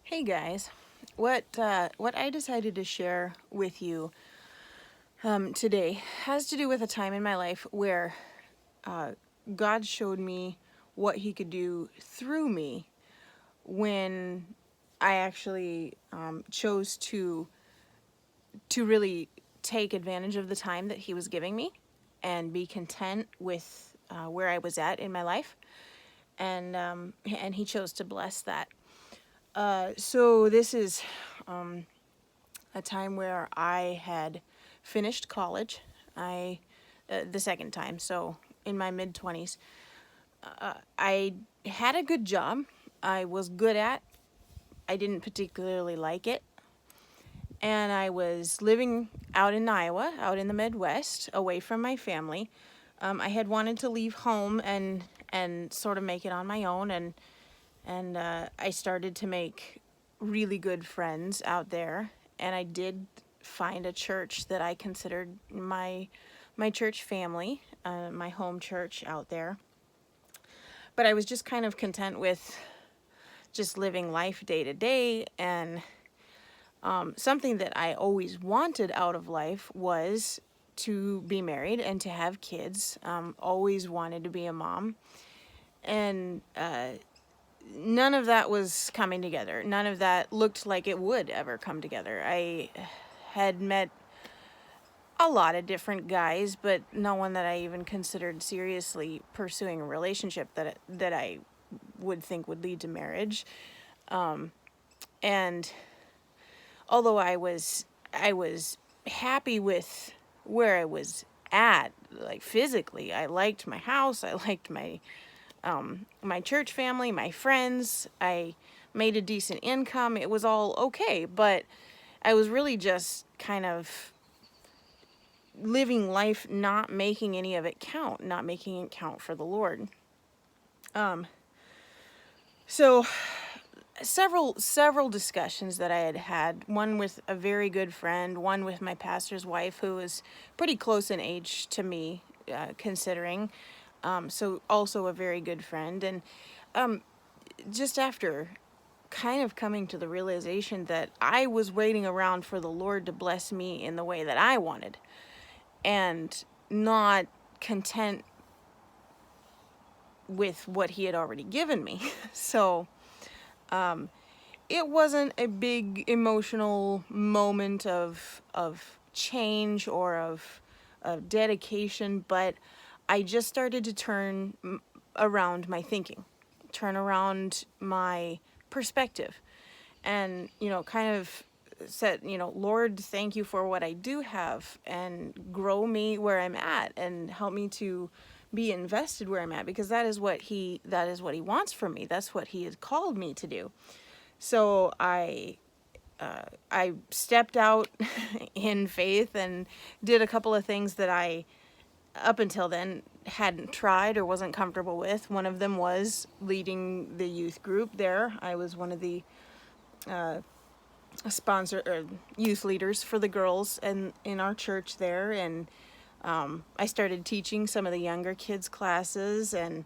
Hey guys, what I decided to share with you today has to do with a time in my life where uh, God showed me what He could do through me when I actually chose to really take advantage of the time that He was giving me and be content with where I was at in my life, and He chose to bless that. So this is a time where I had finished college. I the second time, so in my mid 20s. I had a good job. I was good at. I didn't particularly like it. And I was living out in Iowa, out in the Midwest, away from my family. I had wanted to leave home and sort of make it on my own, and I started to make really good friends out there. And I did find a church that I considered my church family, my home church out there. But I was just kind of content with just living life day to day. And something that I always wanted out of life was to be married and to have kids. Always wanted to be a mom. And none of that was coming together. None of that looked like it would ever come together. I had met a lot of different guys, but no one that I even considered seriously pursuing a relationship that I would think would lead to marriage. And although I was happy with where I was at, like physically, I liked my house, I liked my church family, my friends. I made a decent income. It was all okay, but I was really just kind of living life, not making any of it count, not making it count for the Lord. So several discussions that I had, one with a very good friend, one with my pastor's wife, who was pretty close in age to me, considering, so also a very good friend. And just after kind of coming to the realization that I was waiting around for the Lord to bless me in the way that I wanted, and not content with what He had already given me. So it wasn't a big emotional moment of change or of dedication, but I just started to turn around my thinking, turn around my perspective, and kind of said, Lord, thank you for what I do have, and grow me where I'm at, and help me to be invested where I'm at, because that is what he wants from me. That's what He has called me to do. So I stepped out in faith and did a couple of things that I, up until then, hadn't tried or wasn't comfortable with. One of them was leading the youth group there. I was one of the sponsor or youth leaders for the girls and in our church there, and I started teaching some of the younger kids classes, and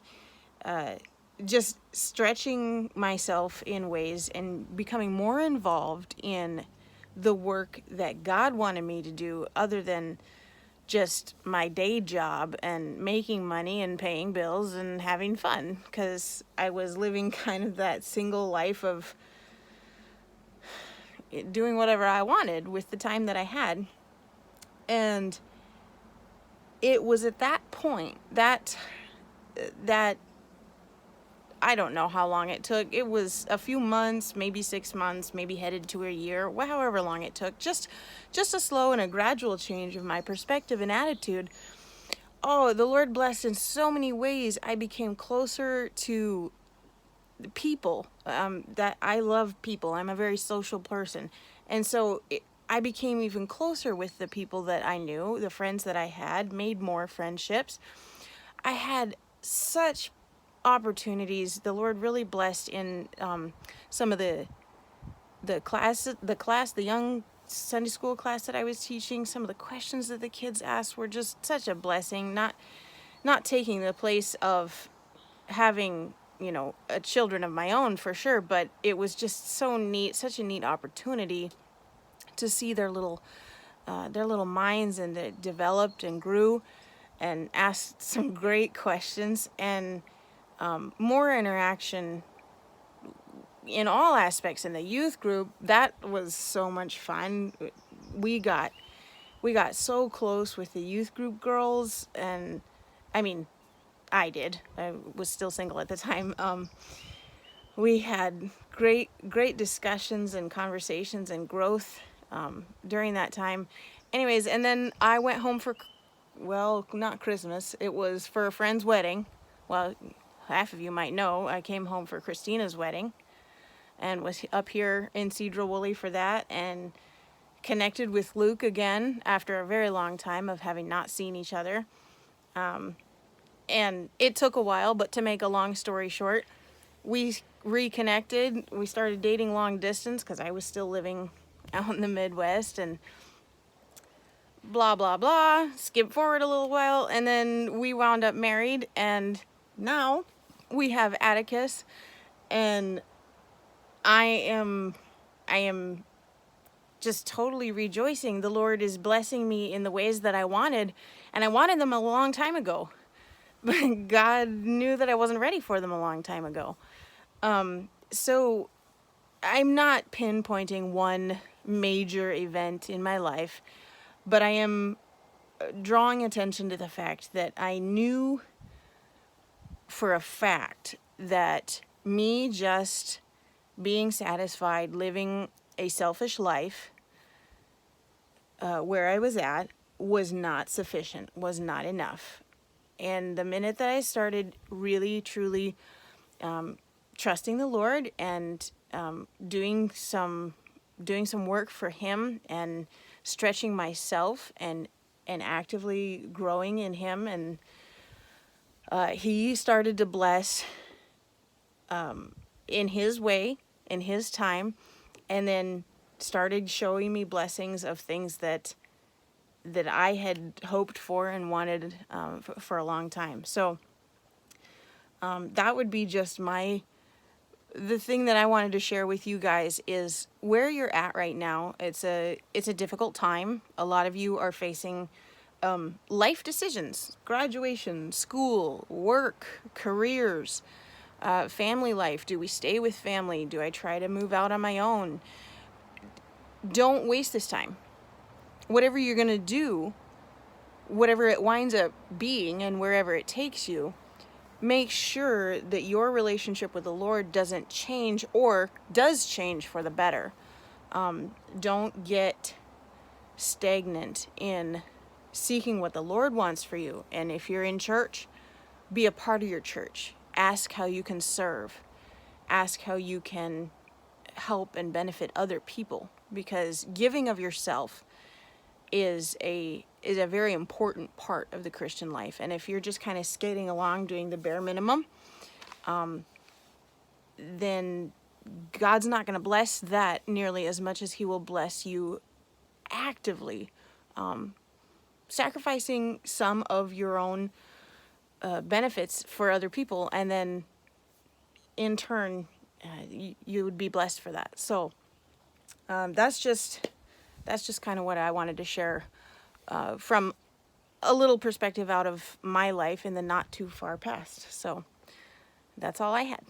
just stretching myself in ways and becoming more involved in the work that God wanted me to do, other than just my day job and making money and paying bills and having fun, because I was living kind of that single life of doing whatever I wanted with the time that I had. And it was at that point that I don't know how long it took. It was a few months, maybe 6 months, maybe headed to a year, however long it took. Just a slow and a gradual change of my perspective and attitude. Oh, the Lord blessed in so many ways. I became closer to people. That I love people. I'm a very social person, and so I became even closer with the people that I knew, the friends that I had, made more friendships. I had such opportunities. The Lord really blessed in some of the young Sunday school class that I was teaching. Some of the questions that the kids asked were just such a blessing. Not taking the place of having children of my own for sure, but it was just so neat, such a neat opportunity to see their little minds, and it developed and grew and asked some great questions, and more interaction in all aspects in the youth group. That was so much fun. We got so close with the youth group girls, and I mean, I did. I was still single at the time. We had great discussions and conversations and growth during that time. Anyways, and then I went home for, well, not Christmas. It was for a friend's wedding. Well, half of you might know I came home for Christina's wedding and was up here in Cedral Woolley for that, and connected with Luke again after a very long time of having not seen each other. And it took a while, but to make a long story short, we reconnected. We started dating long distance because I was still living out in the Midwest, and blah, blah, blah. Skip forward a little while, and then we wound up married, and now we have Atticus, and I am just totally rejoicing. The Lord is blessing me in the ways that I wanted, and I wanted them a long time ago. But God knew that I wasn't ready for them a long time ago. So I'm not pinpointing one major event in my life, but I am drawing attention to the fact that I knew for a fact that me just being satisfied, living a selfish life where I was at, was not sufficient, was not enough. And the minute that I started really, truly trusting the Lord and doing some work for Him, and stretching myself and actively growing in Him, and He started to bless in His way, in His time, and then started showing me blessings of things that I had hoped for and wanted for a long time. So that would be just the thing that I wanted to share with you guys is where you're at right now. It's a difficult time. A lot of you are facing life decisions, graduation, school, work, careers, family life. Do we stay with family? Do I try to move out on my own? Don't waste this time. Whatever you're going to do, whatever it winds up being and wherever it takes you, make sure that your relationship with the Lord doesn't change, or does change for the better. Don't get stagnant in seeking what the Lord wants for you. And if you're in church, be a part of your church. Ask how you can serve. Ask how you can help and benefit other people, because giving of yourself is a very important part of the Christian life. And if you're just kind of skating along doing the bare minimum, then God's not going to bless that nearly as much as He will bless you actively sacrificing some of your own benefits for other people, and then in turn you would be blessed for that. So that's just kind of what I wanted to share from a little perspective out of my life in the not too far past. So that's all I had.